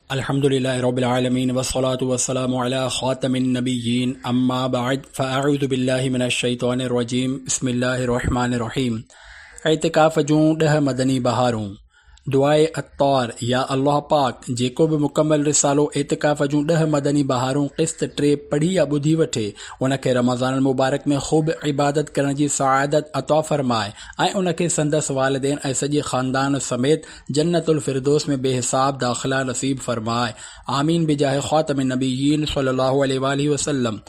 अल्हम्दुलिल्लाहि रब्बिल आलमीन वस्सलातु वस्सलामु अला खातमिन नबिय्यीन अम्मा बाद फ़अऊज़ु बिल्लाहि मिनश शैतानिर रजीम बिस्मिल्लाहिर रहमानिर रहीम। एतिकाफ़ जूं 10 मदनी बहारूं। दुआए अत्तार या अल्लाह पाक जेको भी मुकम्मल रिसालो एतिकाफ़ जूं 10 मदनी बहारूं क़िस्त 3 पढ़ी या ॿुधी वठे उनखे रमज़ान मुबारक में ख़ूब इबादत करण जी सआदत अता फ़रमाए ऐं उनखे संदसि वालिदैन ऐं सॼे ख़ानदान समेत जन्नतुल फ़िरदौस में बेहिसाब दाख़िला नसीब फ़रमाए। आमीन बिजाह ख़ातमिन नबिय्यीन सल्लल्लाहु अलैहि वसल्लम।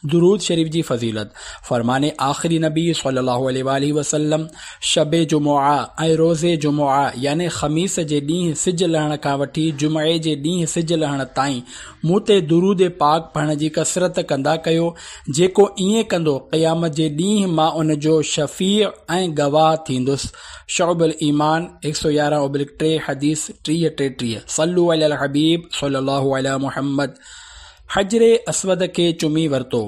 दुरूद शरीफ जी फ़ज़ीलत। फ़रमाने आख़िरी नबी सल्लल्लाहु अलैहि वसल्लम शबे जुमुआ ऐं रोज़े जुमुआ याने ख़मीस जे ॾींहुं सिज लहण खां वठी जुमे जे ॾींहुं सिज लहण ताईं मूं ते दुरूद पाक पढ़ण जी कसरत कंदा कयो। जेको ईअं कंदो क़यामत जे ॾींहुं मां उन जो शफ़ीअ ऐं गवाह थींदुसि। शुअबुल ईमान 111/3 हदीस 30-33। सल्लु अलल हबीब सल्लल्लाहु अला मुहम्मद। हजरे अस्वद खे चुमी वरितो।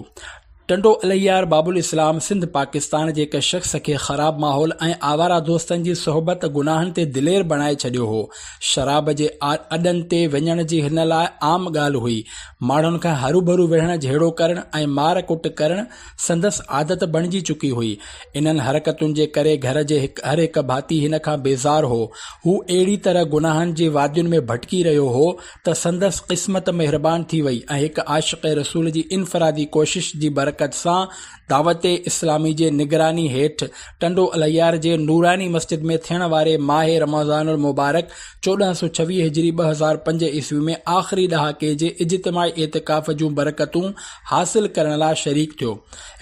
टंडो अलैयार बाबुल इस्लाम सिंध पाकिस्तान जे हिक शख़्स खे ख़राब माहौल ऐं आवारा दोस्तनि जी सोहबत गुनाहनि ते दिलेर बणाए छॾियो हो। शराब जे अॾनि ते वञण जी हिन लाइ आम ॻाल्हि हुई। माण्हुनि खां हरू-भरू विढ़ण, झेड़ो करण ऐं मार कुट करण संदसि आदत बणिजी चुकी हुई। इन्हनि हरकतुनि जे करे घर जे हर हिक भाती हिन खां बेज़ार हो। हू अहिड़ी तरह गुनाहनि जी वादियुनि में भटकी रहियो हो त संदसि क़िस्मत महिरबान थी वई ऐं हिक आशिक़ रसूल जी इनफरादी कोशिश जी बरकत सां दावत इस्लामी जे निगरानी हेठि टंडो अलैयार जे नूरानी मस्जिद में थियण वारे माह रमज़ानुल मुबारक 1426 हिजरी 2005 ईस्वी में आख़िरी ॾहाके जे इज्तिमाई एतिकाफ़ जूं बरकतूं हासिल करण लाइ शरीक थियो।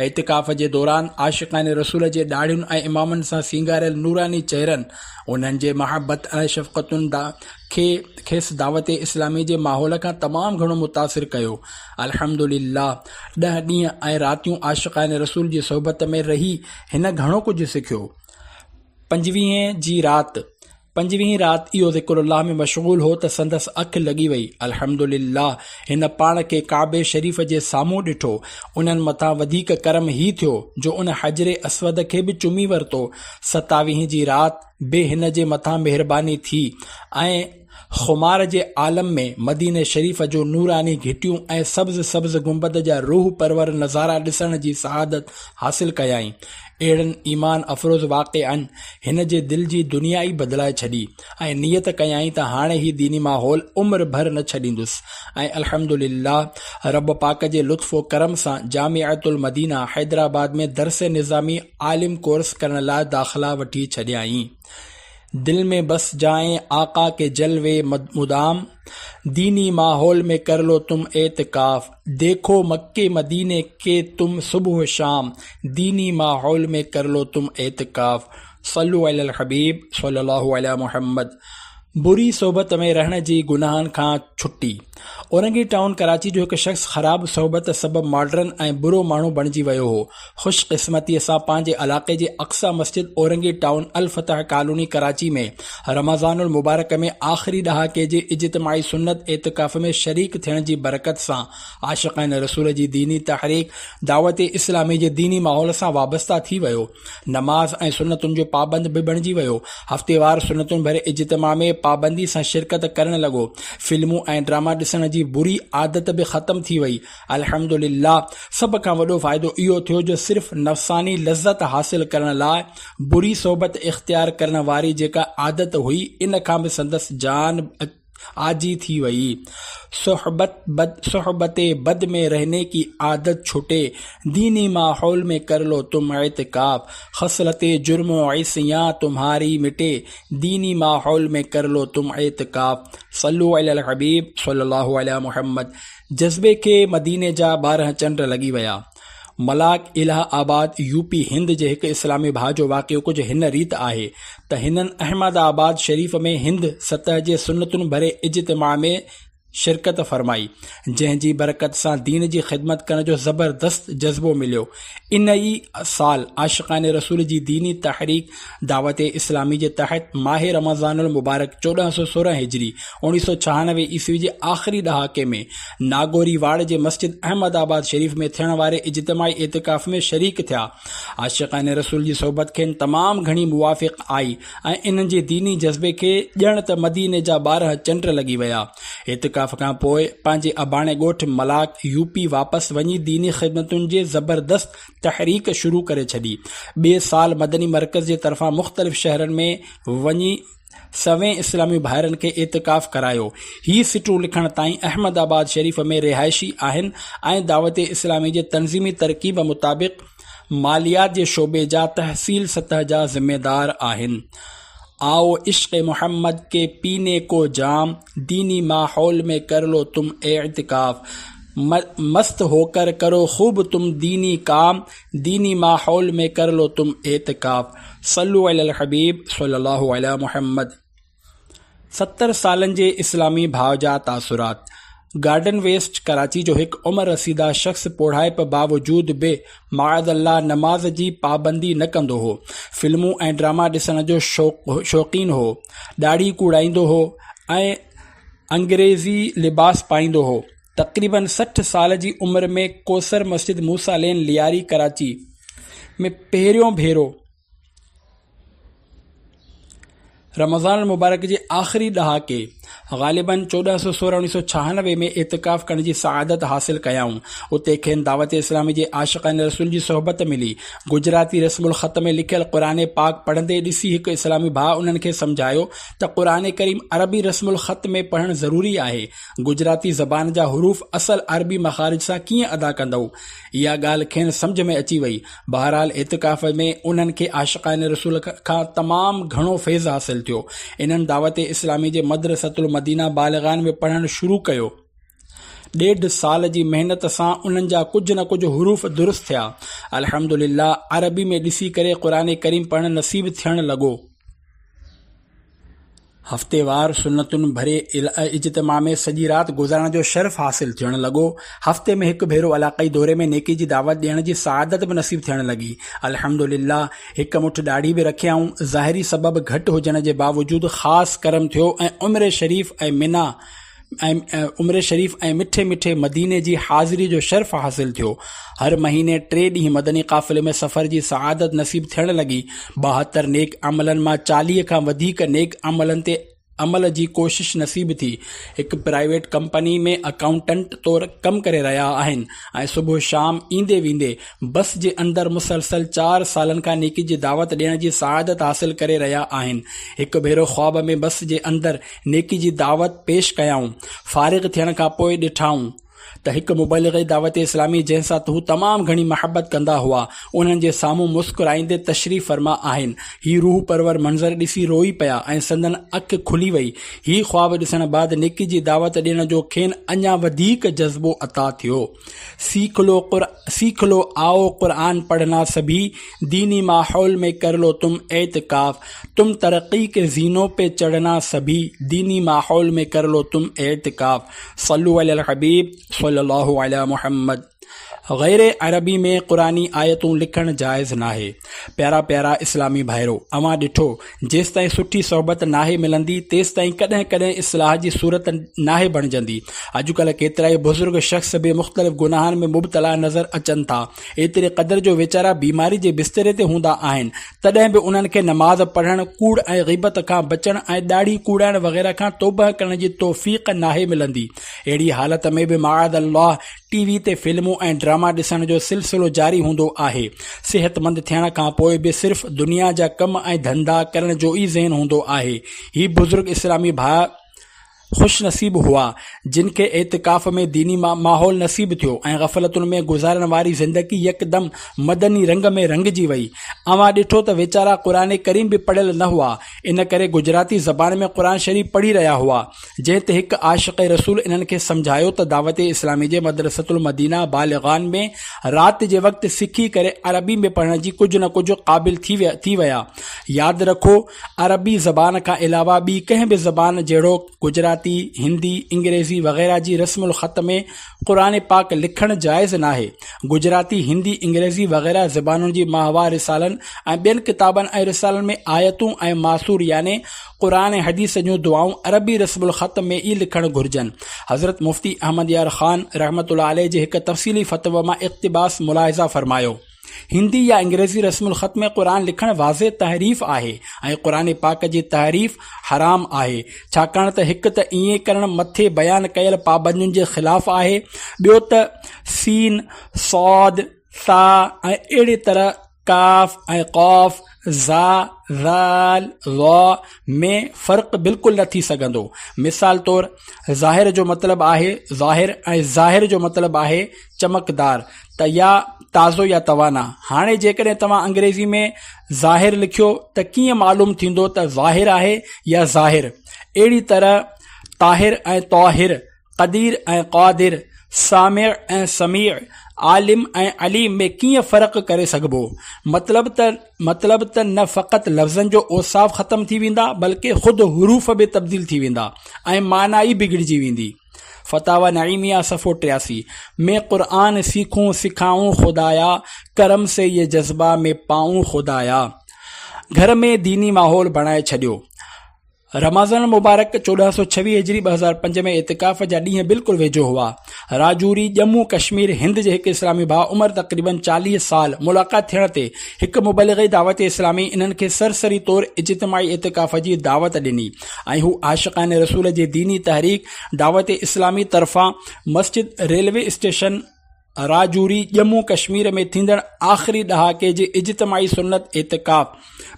एतिकाफ़ जे दौरान आशिक़ान रसूल जे ॾाढ़ियुनि ऐं इमामनि सां सींगारियल नूरानी चेहरनि उन्हनि जे महबत ऐं शफ़क़तुनि खेसि दावत इस्लामी जे माहौल खां तमामु घणो मुतासिर कयो। अल्हम्दुलिल्लाह 10 ॾींहं ऐं रातियूं आशिक़ान रसूल जी सोहबत में रही हिन घणो कुझु सिखियो। 25वीं राति इहो ज़िक्रुल्लाह में मशगूल हो त संदसि अखि लॻी वई। अल्हम्दुलिल्लाह हिन पाण खे काबे शरीफ़ जे साम्हूं ॾिठो। उन्हनि मथां वधीक करम ही थियो जो उन हजरे अस्वद खे बि चुमी वरितो। 27वीं जी राति बि हिन जे मथां महिरबानी थी ऐं खुमार जे आलम में मदीने शरीफ़ जो नूरानी घिटियूं ऐं सब्ज़ गुंबद जा रूह परवर नज़ारा ॾिसण जी सआदत हासिल कयाई। अहिड़नि ईमान अफ़रोज़ वाक़िअनि हिन जे दिल जी दुनिया ई बदिलाए छॾी ऐं नियत कयाई त हाणे ही दीनी माहौल उम्र भर न छॾींदुसि। ऐं अल्हम्दुलिल्लाह रब पाक जे लुत्फ़ो करम सां जामिअतुल मदीना हैदराबाद में दरस निज़ामी आलिम कोर्स करण लाइ दाख़िला वठी छॾियाई। दिल में बस जाएं आका के जलवे मुदाम, दीनी माहौल में कर लो तुम एतिकाफ। देखो मक्के मदीने के तुम सुबह शाम, दीनी माहौल में कर लो तुम एतिकाफ। सल्लु अलल हबीब सल्लल्लाहु अला मुहम्मद। बुरी सोहबत में रहण जी गुनाहनि खां छुट्टी। औरंगी टाउन कराची जो हिकु शख़्स ख़राब सोहबत सबब मॉडर्न ऐं बुरो माण्हू बणिजी वियो हो। ख़ुशकिस्मतीअ सां पंहिंजे इलाक़े जे अक्सा मस्जिद औरंगी टाउन अल फतह कॉलोनी कराची में रमज़ानुल मुबारक में आख़िरी ॾहाके जे इज्तिमाई सुन्नत एतिकाफ़ में शरीक थियण जी बरकत सां आशिक़ान रसूल जी दीनी तहरीक दावत इस्लामी जे दीनी माहौल सां वाबस्ता थी वियो। नमाज़ ऐं सुन्नतुनि जो पाबंद बि बणिजी वियो। हफ़्तेवार सुन्नतुनि भरे इज्तिमा में पाबंदी सां शिरकत करण लॻो। फिल्मूं ऐं ड्रामा ॾिसण जी बुरी आदत बि ख़त्म थी वई। अल्हम्दुलिल्लाह सभ खां वॾो फ़ाइदो इहो थियो जो सिर्फ़ नफ़सानी लज़्ज़त हासिल करण लाइ बुरी सोहबत इख्तियार करण वारी जेका आदत हुई इन खां बि संदसि जान आजी थी वई। सोहबत बद में रहने की आदत छूटे, दीनी माहौल में कर लो तुम एतिकाफ। खसलत जुर्म ऐसियाँ तुम्हारी मिटे, दीनी माहौल में कर लो तुम एतिकाफ। सल्लु अलल हबीब सल्लल्लाहु अला मुहम्मद। जज़्बे के मदीने जा 12 चंड लॻी विया। मलाक इलाहाबाद यूपी हिंद जे हिकु इस्लामी भाउ जो वाक़ियो कुझु हिन रीत आहे त हिननि अहमदाबाद शरीफ़ में हिंद सतह जे सुन्नतुनि भरे इज्तिमा में शिरकत फरमाई, जंहिंजी बरकत सां दीन जी ख़िदमत करण जो ज़बरदस्त जज़्बो मिलियो। इन ई साल आशिक़ान रसूल जी दीनी तहरीक दावत इस्लामी जे तहत माह रमज़ानुल मुबारक 1416 हिजरी 1996 ईस्वी जे आख़िरी ॾहाके में नागोरी वाड़ जे मस्जिद अहमदाबाद शरीफ़ में थियण वारे इज्तिमाई एतिकाफ़ में शरीक थिया। आशिक़ान रसूल जी सोहबत खेनि तमामु घणी मुवाफ़िक़ आई ऐं इन्हनि जे दीनी जज़्बे खे ॼण त मदीने जा 12 चंड लॻी विया। इतिकाफ़ खां पोइ पंहिंजे अबाणे ॻोठ मलाक यूपी वापसि वञी दीनी ख़िदमतुनि जे ज़बरदस्त तहरीक शुरू करे छॾी। ॿिए साल मदनी मर्कज़ जे तरफ़ां मुख़्तलिफ़ शहरनि में वञी सवें इस्लामी भाइरनि खे इतिकाफ़ करायो। ही सिटूं लिखण ताईं अहमदाबाद शरीफ़ में रिहाइशी आहिनि ऐं दावत इस्लामी जे तंज़ीमी तरकीब मुताबिक़ मालियात जे शोबे जा तहसील सतह जा ज़िम्मेदार आहिनि। आओ इश्क़ मोहम्मद के पीने को जाम, दीनी माहौल में कर लो तुम एतिकाफ, मस्त होकर करो खूब तुम दीनी काम, दीनी माहौल में कर लो तुम एतिकाफ। सल्लु अलल हबीब सल्लल्लाहु अलैहि मुहम्मद। 70 सालनि जे इस्लामी भाव जा तासुरात। गार्डन वेस्ट कराची जो हिकु उम्र रसीदा शख़्स पोढ़ाइप बावजूद बि माअज़ल्लाह नमाज जी पाबंदी न कंदो हो। फिल्मूं ऐं ड्रामा ॾिसण जो शौक़ीन हो। ॾाढ़ी कूड़ाईंदो हो ऐं अंग्रेज़ी लिबास पाईंदो हो। तक़रीबन 60 साल जी उम्र में कोसर मस्जिद मूसा लेन लियारी कराची में पहिरियों भेरो रमज़ान मुबारक जे आख़िरी ॾहाके ग़ालिबन 1416-1996 में इतिकाफ़ करण जी सआदत हासिल कयाऊं। उते खेनि दावत इस्लामी जे आशिक़ान रसूल जी सोहबत मिली। गुजराती रस्मुल ख़त में लिखियल क़ुरान पाक पढ़ंदे ॾिसी हिकु इस्लामी भाउ उन्हनि खे सम्झायो त क़ुरान करीम अरबी रस्मुल ख़त में पढ़णु ज़रूरी आहे। गुजराती ज़बान जा हरूफ असल अरबी मखारिज सां कीअं अदा कंदो? इहा ॻाल्हि खेनि सम्झ में अची वई। बहरहाल इतिकाफ़ में उन्हनि खे आशिक़ान रसूल खां तमामु घणो फैज़ हासिल थियो। इन्हनि दावत इस्लामी जे मदरसतुल मदीना बालिग़ान में पढ़णु शुरू कयो। 1.5 साल जी महिनत सां उन्हनि जा कुझु न कुझु हरूफ दुरुस्त थिया। अल्हम्दुलिल्लाह अरबी में ॾिसी करे क़ुरान करीम पढ़णु नसीब थियणु लॻो। हफ़्तेवार सुन्नतुनि भरे इज्तिमा में सॼी राति गुज़ारण जो शर्फ़ हासिल थियणु लॻो। हफ़्ते में हिकु भेरो इलाक़ाई दौरे में नेकी जी दावत ॾियण जी सआदत बि नसीब थियणु लॻी। अल्हम्दुलिल्लाह हिकु मुठ ॾाढ़ी बि रखियाऊं। ज़ाहिरी सबब घटि हुजण जे बावजूदु ख़ासि करम थियो ऐं उम्र शरीफ़ ऐं मिठे मिठे मदीने जी हाज़िरी जो शर्फ़ हासिल थियो। हर महीने 3 ॾींहं मदनी क़ाफ़िले में सफ़र जी सआदत नसीब थियणु लॻी। 72 नेक अमलनि मां 40 खां वधीक नेक अमलनि ते अमल जी कोशिश नसीब थी। हिकु प्राइवेट कंपनी में अकाउंटेंट तौरु कमु करे रहिया आहिनि ऐं सुबुह शाम ईंदे वेंदे बस जे अंदरि मुसलसल 4 सालनि खां नेकी जी दावत ॾियण जी सआदत हासिल करे रहिया आहिनि। हिकु भेरो ख़्वाब में बस जे अंदरि नेकी जी दावत पेश कयाऊं। फारिग़ थियण खां पोइ ॾिठाऊं त हिकु मुबलिग़ दावत इस्लामी जंहिंसां हू तमामु घणी मोहबत कंदा हुआ उन्हनि जे साम्हूं मुस्कुराईंदे तशरीफ़ फरमा आहिनि। ही रूह परवर मंज़र ॾिसी रोई पिया ऐं संदन अखि खुली वई। ही ख्वाब ॾिसण बाद नेकी जी दावत ॾियण जो खेनि अञा वधीक जज़्बो अता थियो। सीख लो आओ कुरान पढ़ना सभी, दीनी माहौल में कर लो तुम एतिकाफ, तुम तरक्की के ज़ीनों पे चढ़ना सभी, दीनी माहौल में कर लो तुम एतिकाफ। सल्लु अलल हबीब सल्लल्लाहु अलैहि मुहम्मद। गैर अरबी में कुरानी आयतूं लिखणु जाइज़ नाहे। प्यारा प्यारा इस्लामी भाइरो, अवां ॾिठो जेसि ताईं सुठी सोहबत नाहे मिलंदी तेसि ताईं कॾहिं कॾहिं इस्लाह जी सूरत नाहे बणिजंदी। अॼुकल्ह केतिरा ई बुज़ुर्ग शख़्स बि मुख़्तलिफ़ गुनाहनि में मुब्तला नज़र अचनि था। एतिरे क़दर जो वीचारा बीमारी जे बिस्तरे ते हूंदा आहिनि, तॾहिं बि उन्हनि खे नमाज़ पढ़णु, कूड़ ऐं ग़ीबत खां बचणु ऐं ॾाढ़ी कूड़ाइण वग़ैरह खां तौबह करण जी तौफ़ीक़ नाहे मिलंदी। अहिड़ी हालत में बि माअज़ल्लाह टीवी ते फिल्मूं ऐं ड्रामा ॾिसण जो सिलसिलो जारी हूंदो आहे। सेहतमंद थियण खां पोइ बि सिर्फ़ दुनिया जा कम ऐं धंधा करण जो ई ज़हन हूंदो आहे। ही बुज़ुर्ग इस्लामी भाउ खुश नसीब हुआ जिन खे एतिकाफ़ में दीनी माहौल नसीब थियो ऐं ग़फ़लतुनि में गुज़ारण वारी ज़िंदगी यकदम मदनी रंग में रंगजी वई। अवां ॾिठो त वीचारा क़ुरान करीम बि पढ़ियल न हुआ, इन करे गुजराती ज़बान में क़ुरान शरीफ़ पढ़ी रहिया हुआ। जंहिं ते हिकु आशिक़ रसूल इन्हनि खे सम्झायो त दावत इस्लामी जे मदरसतुल मदीना बालिग़ान में राति जे वक़्तु सिखी करे अरबी में पढ़ण जी कुझु न कुझु क़ाबिल थी विया। यादि रखो, अरबी ज़बान खां अलावा ॿी कंहिं बि ज़बान जहिड़ो गुजराती, हिंदी, अंग्रेज़ी वग़ैरह जी रस्मुल ख़त में क़ुरान पाक लिखणु जाइज़ नाहे। गुजराती, हिंदी, अंग्रेज़ी वग़ैरह ज़बानुनि जी माहवार रिसालनि ऐं ॿियनि किताबनि ऐं रिसालनि में आयतूं ऐं मासूर याने क़ुरान ऐं हदीस जूं दुआऊं अरबी रस्मुल ख़त में ई लिखणु घुरिजनि। हज़रत मुफ्ती अहमद यार ख़ान रहमतुल्लाह अलैह जे हिकु तफ़सीली फ़तवा मां इक़्तिबास मुलाहिज़ा फ़रमायो। हिंदी या अंग्रेज़ी रस्मुल ख़त में क़ुरान लिखण वाज़े तहरीफ़ आहे ऐं क़ुरान पाक जी तहरीफ़ हराम आहे, छाकाणि त हिकु त ईअं करणु मथे बयान कयल पाबंदियुनि जे ख़िलाफ़ आहे, ॿियो त सीन, सौद, सा ऐं अहिड़ी तरह काफ ऐं क़ौफ, ज़ा, ज़ाल, ज़ा में फ़र्क़ बिल्कुलु न थी सघंदो। मिसाल तौरु ज़ाहिर जो मतिलबु आहे ज़ाहिर ऐं ज़ाहिर जो मतिलबु आहे चमकदार, त या ताज़ो या तवाना। हाणे जेकॾहिं तव्हां अंग्रेज़ी में ज़ाहिर लिखियो त कीअं मालूम थींदो त ज़ाहिर आहे या ज़ाहिर। अहिड़ी तरह ताहिर ऐं तौहिर, क़दीर ऐं क़ादिर, सामिअ ऐं समीअ, आलिम ऐं अलीम में कीअं फ़र्क़ु करे सघिबो। मतिलबु त न फ़क़ति लफ़्ज़नि जो औसाफ़ ख़तम थी वेंदा बल्कि ख़ुदि हुरूफ़ बि तब्दील थी वेंदा ऐं माना ई बिगड़जी वेंदी। फतावा नईमिया सफ़ो 83 में क़ुरान सीखूं सिखाऊं खुदाया, करम से ये जज्बा में पाऊं खुदाया। घर में दीनी माहौल बणाए छॾियो। रमज़ान मुबारक 1426 हिजरी 2005 में इतिकाफ़ जा ॾींहं बिल्कुलु वेझो हुआ। राजौरी जम्मू कश्मीर हिंद जे हिकु इस्लामी भाउ उमिरि तक़रीबन 40 साल मुलाक़ात थियण ते हिकु मुबलिग़ दावत इस्लामी इन्हनि खे सरसरी तौरु इज्तिमाई इतिकाफ़ जी दावत ॾिनी ऐं हू आशिक़ान रसूल जी दीनी तहरीक दावत इस्लामी तरफ़ां मस्जिद रेलवे स्टेशन राजौरी जम्मू कश्मीर में थींदड़ आख़िरी ॾहाके जे इज्तिमाई सुन्नत इतिकाफ़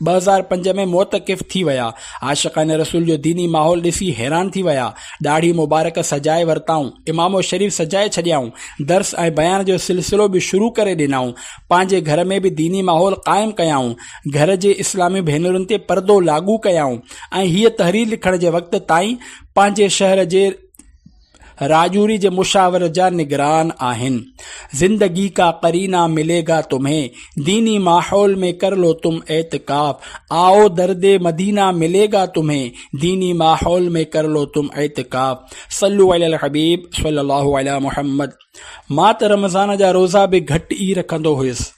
2005 में मोतकिफ़ थी विया। आशिक़ान रसूल जो दीनी माहौल ॾिसी हैरान थी विया। ॾाढ़ी मुबारक सजाए वरिताऊं, इमामो शरीफ़ सजाए छॾियाऊं, दर्स ऐं बयान जो सिलसिलो बि शुरू करे ॾिनाऊं, पंहिंजे घर में बि दीनी माहौल क़ाइमु कयाऊं, घर जे इस्लामी भेनरुनि ते पर्दो लागू कयाऊं ऐं हीअ तहरीर लिखण जे वक़्त ताईं पंहिंजे शहर जे राजौरी जे मुशावर जा निगरान आहिनि। जिंदगी का करीना मिलेगा तुम्हें, दीनी माहौल में कर लो तुम एतकाफ, आओ दर्दे मदीना मिलेगा तुम्हें, दीनी माहौल में कर लो तुम एतकाफ। सल्लु अलल हबीब सल्लल्लाहु अलैहि मुहम्मद। मां त रमज़ान जा रोज़ा बि घटि ई रखंदो हुयुसि।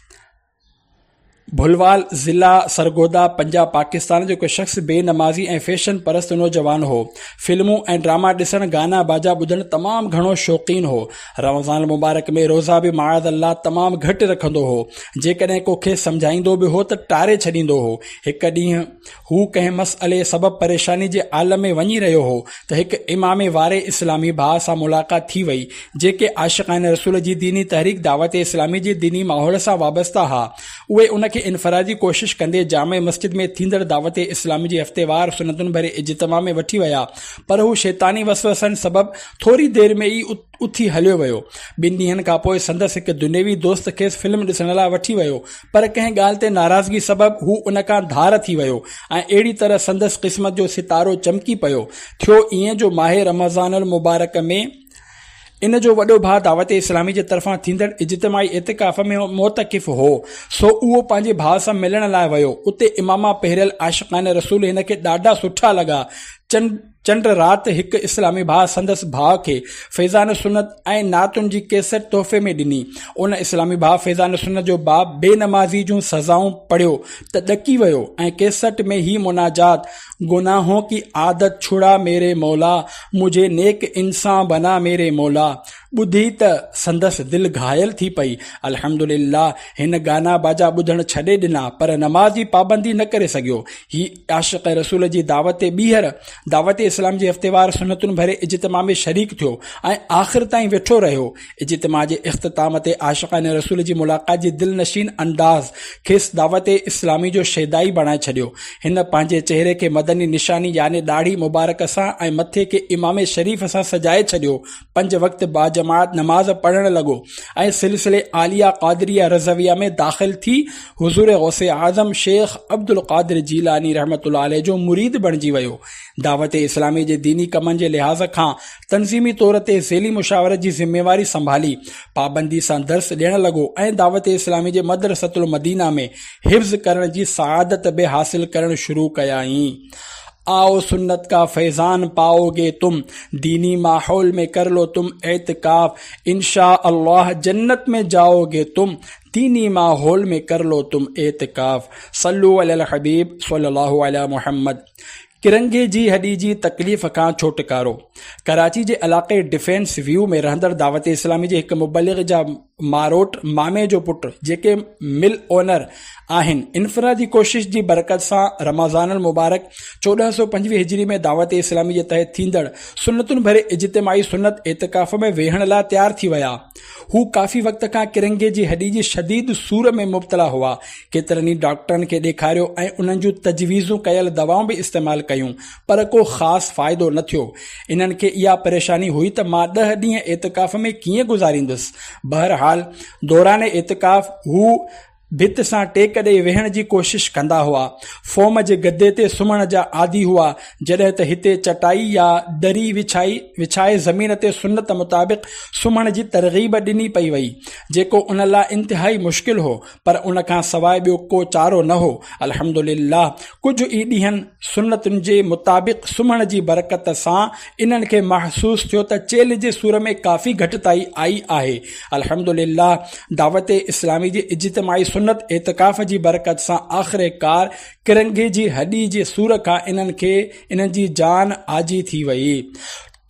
भुलवाल ज़िला सरगोदा पंजाब पाकिस्तान जो हिकु शख़्स बेनमाज़ी ऐं फैशन परस्त नौजवान हो। फिल्मूं ऐं ड्रामा ॾिसण, गाना बाजा ॿुधण तमामु घणो शौक़ीन हो। रमज़ान मुबारक में रोज़ा बि माअज़ अल्लाह तमामु घटि रखंदो हो। जेकॾहिं कंहिंखे सम्झाईंदो बि हो त टारे छॾींदो हो। हिकु ॾींहुं हू कंहिं मसइले सबबु परेशानी जे आलम में वञी रहियो हो त हिकु इमामे वारे इस्लामी भाउ सां मुलाक़ात थी वई जेके आशिक़ान रसूल जी दीनी तहरीक दावत इस्लामी जी दीनी माहौल सां वाबस्ता हा। उहे उनखे इनफरादी कोशिश कंदे जामे मस्जिद में थींदड़ दावत इस्लामी जी हफ़्तेवार सुनतुनि भरे इज्तिमा में वठी विया, पर हू शैतानी वसवसनि सबबु थोरी देरि में ई उथी हलियो वियो। 2 ॾींहनि खां पोइ संदसि हिकु दुनियावी दोस्त खेसि फिल्म ॾिसण लाइ वठी वियो, पर कंहिं ॻाल्हि ते नाराज़गी सबबु हू उन खां धार थी वियो ऐं अहिड़ी तरह संदसि क़िस्मत जो सितारो चमकी पियो। थियो ईअं जो माहे रमज़ानुल मुबारक में इन जो वॾो भाउ दावत इस्लामी जे तरफ़ां थींदड़ इज्तिमाई इतिकाफ़ में मोतकिफ़ हो, सो उहो पंहिंजे भाउ सां मिलण लाइ वियो। उते इमामा पहिरियल आशिक़ान रसूल हिन खे ॾाढा सुठा लॻा। चंड राति हिकु इस्लामी भाउ संदसि भाउ खे फैज़ान सुन्नत ऐं नातुनि जी कैसेट तोहफ़े में ॾिनी। उन इस्लामी भाउ फैज़ान सुन्नत जो बाप बेनमाज़ी जूं सज़ाऊं पढ़ियो त ॾकी वियो ऐं कैसेट में ही मुनाजात, गुनाहों की आदत छुड़ा मेरे मौला, मुझे नेक इंसान बना मेरे मौला, ॿुधी त संदसि दिलि घायल थी पई। अल्हम्दुलिल्लाह हिन गाना बाजा ॿुधण छॾे ॾिना पर नमाज़ जी पाबंदी न करे सघियो। ही आशिक़ रसूल जी दावत ॿीहर दावत इस्लाम जी हफ़्तेवार सुनतुनि भरे इज्तिमा में शरीक थियो ऐं आख़िर ताईं वेठो रहियो। इज्तिमा जे इख़्तिताम ते आशिक़ान रसूल जी मुलाक़ात जी दिलि नशीन अंदाज़ खेसि दावत इस्लामी जो शैदाई बणाए छॾियो। हिन पंहिंजे चेहरे खे मदनी निशानी यानी ॾाढ़ी मुबारक सां ऐं मथे खे इमाम शरीफ़ सां सजाए छॾियो। 5 वक़्त बाजमात नमाज़ पढ़ण लॻो ऐं सिलसिले आलिया क़ादरिया रज़विया में दाख़िल थी हुज़ूर गौसे आज़म शेख अब्दुल क़ादिर जीलानी रहमतुल्लाह अलैह जो मुरीद बणिजी वियो। दावत इस्लामी जे दीनी कमनि जे लिहाज़ खां तंज़ीमी तौर ते ज़ेली मुशावरत जी ज़िम्मेवारी संभाली, पाबंदी सां दर्स ॾियण लॻो ऐं दावत इस्लामी जे मदरसतुल मदीना में हिफ्ज़ करण जी सआदत बि हासिल करण शुरू कयाईं। आओ सुन्नत का फैज़ान पाओगे तुम, दीनी माहौल में कर लो तुम एतकाफ, इंशा अल्लाह जन्नत में जाओगे तुम, दीनी माहौल में कर लो तुम एतकाफ। सल्लु अलल हबीब सल्लल्लाहु अलैहि मुहम्मद। किरंगे जी हॾी जी तकलीफ़ खां छुटकारो। कराची जे इलाक़े डिफेंस व्यू में रहंदड़ दावत इस्लामी जे हिकु मुबलिग़ जा मारोट मामे जो पुट जेके मिल ओनर आहिनि इनफरादी कोशिश जी बरकत सां रमज़ान मुबारक 1425 हिजरी में दावत इस्लामी जे तहत थींदड़ सुन्नतुनि भरे इज्तिमाई सुन्नत एतिकाफ़ में वेहण लाइ तैयार थी विया। हू काफ़ी वक़्त खां किरंगे जी हॾी जी शदीद सूर में मुब्तला हुआ। केतिरनि ई डॉक्टरनि खे ॾेखारियो ऐं उन्हनि जूं तजवीज़ूं कयल दवाऊं बि इस्तेमालु कयूं, पर को ख़ासि फ़ाइदो न थियो। इन्हनि खे इहा परेशानी हुई त मां 10 ॾींहं एतिकाफ़ में कीअं गुज़ारींदुसि। बहरहाल दौरान एतिकाफ़ हू भित सां टेक ॾेई वेहण जी कोशिश कंदा हुआ। फोम जे गद्दे ते सुम्हण जा आदी हुआ, जॾहिं त हिते चटाई या दरी विछाए ज़मीन ते सुन्नत मुताबिक़ सुम्हण जी तरग़ीब ॾिनी पई वई, जेको उन लाइ इंतिहाई मुश्किल हो, पर उन खां सवाइ ॿियो को चारो न हो। अल्हम्दुलिल्लाह कुझु ई ॾींहनि सुन्नतुनि जे मुताबिक़ सुम्हण जी बरकत सां इन्हनि खे महसूस थियो त चेल जे सूर में काफ़ी घटिताई आई आहे। अल्हम्दुलिल्लाह दावत इस्लामी जे इज्तिमाई सुन्नत एतिकाफ़ जी बरकत सां आख़िरकार किरंगे जी हड्डी जे सूर खां इन्हनि जी जान आजी थी वई।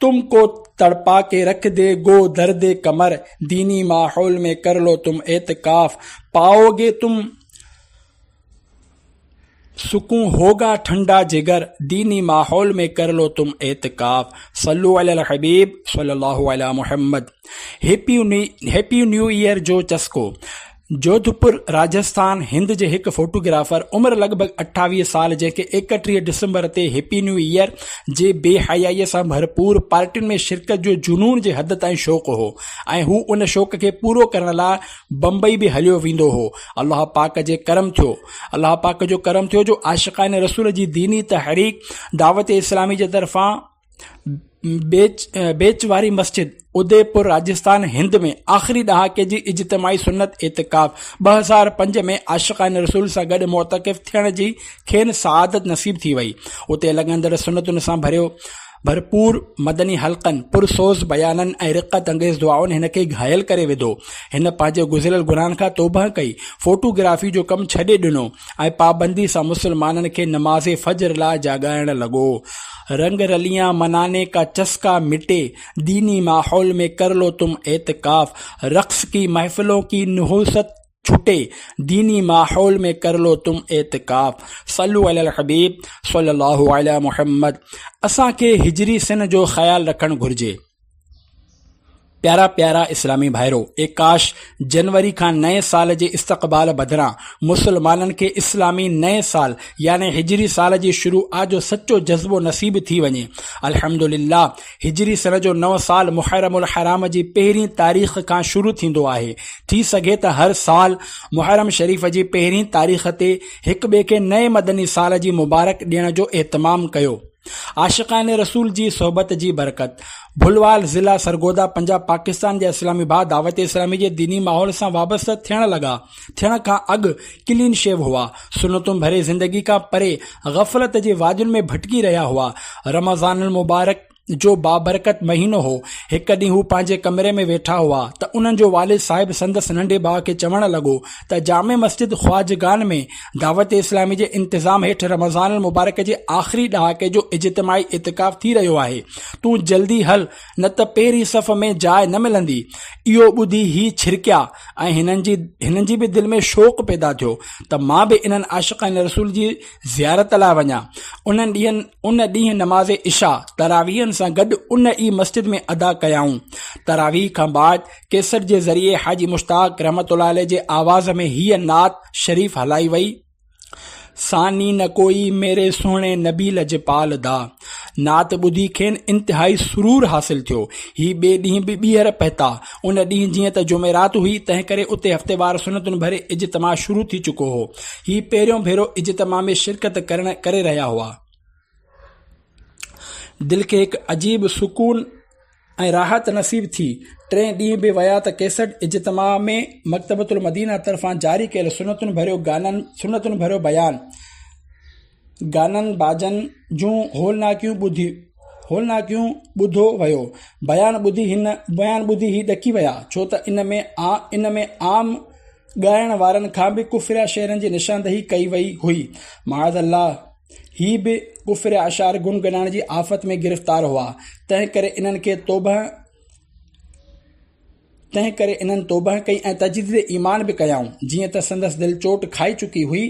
तुमको तड़पा के रख दे गो दर्द कमर, दीनी माहौल में कर लो तुम एतिकाफ, पाओगे तुम सुकून होगा ठंडा जिगर, दीनी माहौल में कर लो तुम एतिकाफ। सल्लु अलल हबीब सल्लल्लाहु अला मुहम्मद। हैप्पी न्यू ईयर जो चस्को। जोधपुर राजस्थान हिंद जे हिकु फोटोग्राफर उमिरि लॻभॻि 28 साल जंहिंखे 31 डिसंबर ते हैप्पी न्यू ईयर जे बेहयाईअ सां भरपूर पार्टियुनि में शिरकत जो जुनून जे हद ताईं शौक़ु हो ऐं हू उन शौक़ खे पूरो करण लाइ बम्बई बि हलियो वेंदो हो। अल्लाह पाक जो करम थियो जो आशिक़ान रसूल जी दीनी तहरीक दावत इस्लामी जे तरफ़ां बेच वारी मस्जिद उदयपुर राजस्थान हिंद में आख़िरी ॾहाके जी इज्तिमाई सुन्नत एतिकाफ़ 2005 में आशिक़ान रसूल सां गॾु मोतक़िफ़ थियण जी खेनि सआदत नसीब थी वई। उते लॻंदड़ सुन्नतुनि सां भरपूर मदनी हल्कनि पुरसोज़ बयाननि ऐं रिक़त अंगेज़ दुआउनि हिन खे घायल करे विधो। हिन पंहिंजे गुज़िरियल गुनाहनि खां तौबा कई, फोटोग्राफी जो कमु छॾे ॾिनो ऐं पाबंदी सां मुसलमाननि खे नमाज़ फजर लाइ जाॻाइण लॻो। रंग रलियां मनाने का चस्का मिटे, दीनी माहौल में कर लो तुम एतिकाफ, रक्स की महफिलों की नुहूसत छुटे, दीनी माहौल में कर लो तुम एतिकाफ। सल्लु अलल हबीब सल्लल्लाहु अला मुहम्मद। असांखे हिजरी सिन जो ख़्याल रखणु घुर्जे। प्यारा प्यारा इस्लामी भाइरो, 21 जनवरी खां नए साल जे इस्तक़बाल बदिरां मुसलमाननि खे इस्लामी नए साल यानी हिजरी साल जी शुरूआत जो सचो जज़्बो नसीब थी वञे। अल्हम्दुलिल्लाह हिजरी सन जो नओं साल मुहर्रमुल हराम जी पहिरीं तारीख़ खां शुरू थींदो आहे। थी सघे त हर साल मुहर्रम शरीफ़ जी पहिरीं तारीख़ ते हिक ॿिए खे नए मदनी साल जी मुबारक ॾियण जो एहतमाम कयो। आशिक़ान रसूल जी सोहबत जी बरकत। भुलवाल ज़िला सरगोदा पंजाब पाकिस्तान जा इस्लामी भाउ दावत इस्लामी जे दीनी माहौल सां वाबस्ता थियण खां अॻु क्लीन शेव हुआ, सुन्नतुनि भरे ज़िंदगी खां परे ग़फ़लत जे वादियुनि में भटकी रहिया हुआ। रमज़ान मुबारक जो बाबरकत महीनो हो। हिक ॾींहुं हू पंहिंजे कमरे में वेठा हुआ त उन्हनि जो वालिद साहिब संदसि नंढे भाउ खे चवण लॻो त जामे मस्जिद ख्वाजगान में दावत इस्लामी जे इंतज़ाम हेठि रमज़ान मुबारक जे आख़िरी ॾहाके जो इज्तिमाई इतिकाफ़ थी रहियो आहे। तूं जल्दी हल, न त पहिरीं सफ़ में जाइ न मिलंदी। इहो ॿुधी ही छिरकिया ऐं हिननि जी बि दिलि में शौक़ु पैदा थियो त मां बि इन्हनि आशिक़ान रसूल जी ज़ियारत लाइ वञा। उन ॾींहुं नमाज़ इशा तरावीहनि सां गॾु उन ई मस्जिद में अदा कयाऊं। तरावीह खां बाद केसर जे ज़रिए हाजी मुश्ताक रहमतुल्लाह अलैह जे आवाज़ में हीअ नात शरीफ़ हलाई वई। सानी न कोई मेरे सोहणे नबी लजपाल दा। नात ॿुधी खेनि इंतिहाई सुरूर हासिल थियो। ही ॿिए ॾींहुं बि ॿीहर पहुता। उन ॾींहुं जीअं त जुमेरात हुई, तंहिं करे उते हफ़्तेवार सुन्नतुनि भरे इज्तिमा शुरू थी चुको हो। ही पहिरियों भेरो इज्तिमा में शिरकत करे रहिया हुआ। दिल खे हिकु अजीब सुकून ऐं राहत नसीब थी। 3 ॾींहं बि विया त केसट इज्तिमा में मकतबतुल मदीना तरफ़ां जारी कयल सुन्नतुनि भरियो बयान गाननि बाजनि जूं होलनाकियूं ॿुधो वियो। बयान ॿुधी ही ॾकी विया, छो त इन में आम ॻाइण वारनि खां बि कुफरिया शेरनि जी निशानदही कई वई हुई। माअज़ल्लाह ही बि कुफर अशार गुनगुनाइण जी आफ़त में गिरफ़्तार हुआ। तंहिं करे इन्हनि खे तंहिं करे इन्हनि तौबह कई ऐं तजदीद ईमान बि कयाऊं। जीअं त संदसि दिलि चोट खाई चुकी हुई,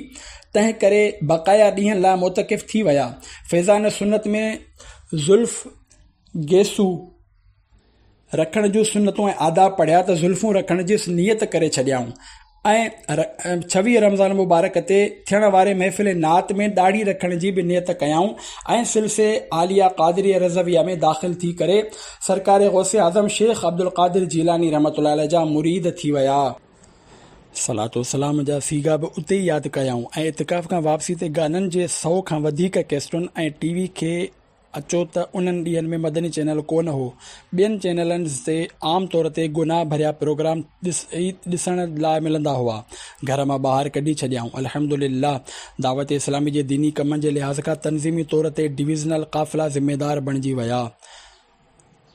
तंहिं करे बक़ाया ॾींहंनि लाइ मोतकिफ़ थी विया। फैज़ान सुन्नत में ज़ुल्फ़ गेसू रखण जूं सुन्नतूं ऐं आदाब पढ़िया त ज़ुल्फ़ूं रखण जी नियत करे छॾियाऊं ऐं 26 रमज़ान मुबारक ते थियण वारे महफ़िल नात में ॾाढ़ी रखण जी बि नियत कयाऊं ऐं सिलसिले आलिया क़ादिरिया रज़विया में दाख़िल थी करे सरकार गौसे आज़म शेख अब्दुल क़ादिर जीलानी रहमतुल्लाह अलैह जा मुरीद थी विया। सलातो सलाम जा सीगा बि उते ई यादि कयाऊं ऐं इतिकाफ़ खां वापसी ते गाननि जे 100 खां वधीक कैस्टुनि ऐं टीवी खे अचो त उन्हनि ॾींहनि में मदनी चैनल कोन हो। ॿियनि चैनलनि ते आम तौर ते गुनाह भरिया प्रोग्राम ॾिसण लाइ मिलंदा हुआ। घर मां ॿाहिरि कढी छॾियाऊं। अल्हम्दुलिल्लाह दावत इस्लामी जे दीनी कमनि जे लिहाज़ खां तंज़ीमी तौर ते डिविज़नल काफ़िला ज़िम्मेदार बणिजी विया।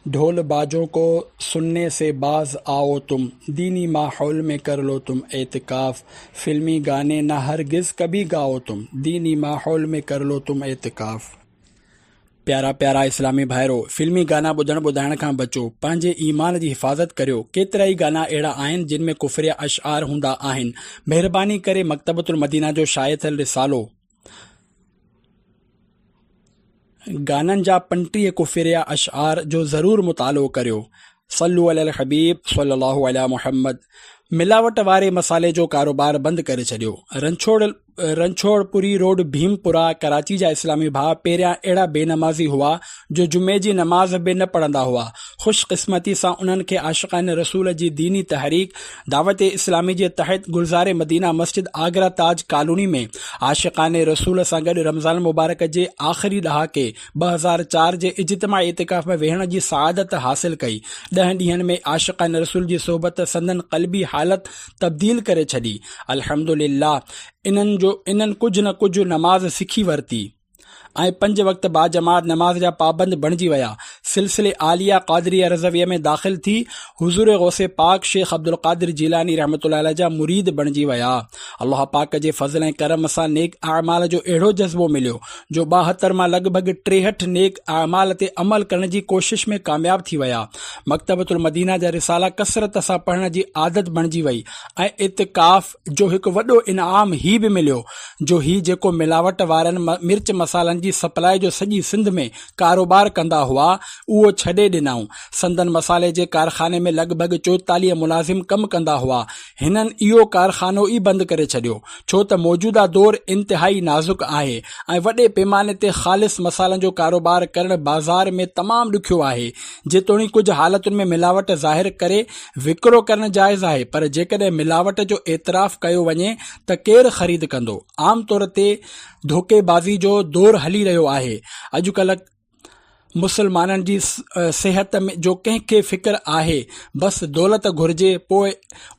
ढोल बाजों को सुनने से बाज आओ तुम, दीनी माहौल में कर लो तुम एतिकाफ, फिल्मी गाने न हरगिज़ कभी गाओ तुम, दीनी माहौल में कर लो तुम एतिकाफ। प्यारा प्यारा इस्लामी भाइरो, फिल्मी गाना ॿुधाइण खां बचो, पंहिंजे ईमान जी हिफ़ाज़त करियो। केतिरा ई गाना अहिड़ा आहिनि जिन में कुफ़रिया अशआर हूंदा आहिनि। महिरबानी करे मकतबतुल मदीना जो शाये थियल रिसालो गाननि जा 35 कुफ़रिया अशआर जो ज़रूर मुतालो करियो। सल्लु अलल हबीब सल्लल्लाहु अला मुहम्मद। मिलावट वारे मसाले जो कारोबार बंदि करे छॾियो। रणछोड़पुरी रोड भीमपुरा कराची जा इस्लामी भाउ पहिरियां अहिड़ा बेनमाज़ी हुआ जो जुमे जी नमाज़ बि न पढ़ंदा हुआ। ख़ुशकिस्मती सां उन्हनि खे आशिक़ान रसूल जी दीनी तहरीक दावत इस्लामी जे तहत गुलज़ारे मदीना मस्जिद आगरा ताज कॉलोनी में आशिक़ान रसूल सां गॾु रमज़ान मुबारक जे आख़िरी ॾहाके 2004 जे इज्तिमा इतिकाफ़ में वेहण जी सआदत हासिल कई। 10 ॾींहनि में आशिक़ान रसूल जी सोबत संदन क़ल्बी हालत तब्दील करे छॾी। अल्हम्दुलिल्लाह इन्हनि कुझु न कुझु नमाज़ सिखी वरिती ऐं 5 वक़्त बाजमात नमाज जा पाबंद बणिजी विया। सिलसिले आलिया क़ादिरिया रज़विया में दाख़िल थी हुज़ूर गौसे पाक शेख अब्दुल क़ादिर जीलानी रहमतुल्लाह अलैह जा मुरीद बणिजी विया। अल्लाह पाक जे फज़ल ऐं करम सां नेक आमाल जो अहिड़ो जज़्बो मिलियो जो 72 मां लॻभॻि 63 नेक आमाल ते अमल करण जी कोशिश में कामयाब थी विया। मकतबतुल मदीना जा रिसाला कसरत सां पढ़ण जी आदत बणिजी वई ऐं इतिकाफ़ जो हिकु वॾो इनाम ही बि मिलियो जो ही जेको मिलावट वारनि मिर्च मसालनि जी सप्लाई जो सॼी सिंध में कारोबार कंदा हुआ उहो छॾे ॾिनऊं। संदन मसाले जे कारखाने में लॻभॻि 44 मुलाज़िम कमु कंदा हुआ। हिननि इहो कारखानो ई बंदि करे छॾियो छो त मौजूदा दौर इंतिहाई नाज़ुक आहे ऐं वॾे पैमाने ते ख़ालिस मसालनि जो कारोबार करणु बाज़ार में तमामु ॾुखियो आहे। जेतोणीकि कुझु हालतुनि में मिलावट ज़ाहिर करे विकिरो करणु जाइज़ आहे, पर जेकॾहिं मिलावट जो एतिराफ़ कयो वञे त केरु ख़रीद कंदो। आम तौर ते धोखेबाज़ी जो दौर हली रहियो आहे। अॼुकल्ह मुसलमाननि जी सिहत में जो कंहिंखे फ़िक्र आहे, बस दौलत घुर्जे, पोइ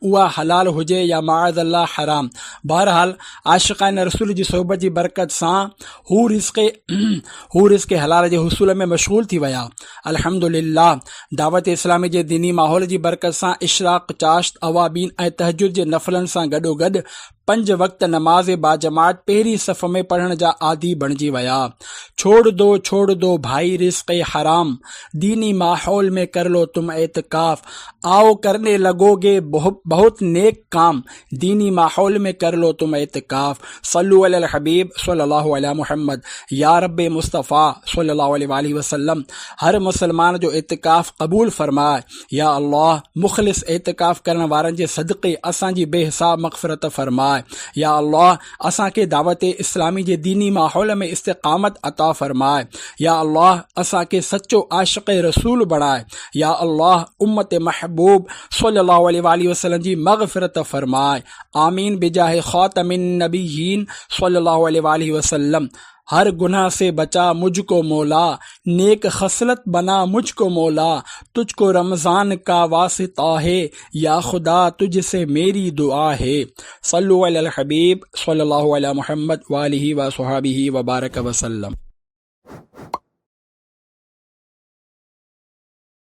उहा हलाल हुजे या माअज़ल्लाह हराम। बहरहाल आशिक़ान रसूल जी सोहबत जी बरकत सां हू रिज़्क़ हलाल जे हुसूल में मशगूल थी विया। अल्हम्दुलिल्लाह दावत इस्लामी जे दीनी माहौल जी बरकत सां इशराक, चाश्त, अवाबीन ऐं तहज्जुद जे नफ़लनि सां गॾोगॾु 5 वक़्त नमाज बाजमात पहिरीं सफ़ में पढ़ण जा आदी बणिजी विया। छोड़ दो भाई रिज़्क़ हराम, दीनी माहौल में कर लो तुम एतकाफ, आओ करने लगोगे बहुत नेक काम, दीनी माहौल में कर लो तुम एतकाफ। सल्लु अलल हबीब सल्लल्लाहु अलैहि मुहम्मद। या रब मुस्तफ़ा सल्लल्लाहु अलैहि वसल्लम हर मुसलमान जो एतकाफ क़बूल फरमाए। या अल्लाह मुख़लिस एतकाफ करण वारनि जे सदक़े असांजी बेहिसाब मग़फ़िरत फरमाए। या अल्लाह असांखे दावत इस्लामी जे दीनी माहौल में इस्तिक़ामत अता फरमाए। या अल्लाह असांखे सच्चो आशिक़ रसूल बणाए। या अल्लाह उम्मत महबूब सल्लल्लाहु अलैहि वसल्लम जी मग़फ़िरत फरमाए। आमीन बिजाह ख़ातमिन नबिय्यीन सल्लल्लाहु अलैहि वसल्लम। हर गुनाह से बचा मुझको मौला, नेक खसलत बना मुझको मौला, तुझको रमज़ान का वास्ता है, या खुदा तुझसे मेरी दुआ है। सल्लु अलल हबीब सल्लल्लाहु अलैहि मुहम्मद व आलिहि व सहाबिहि व बारक वसल्लम।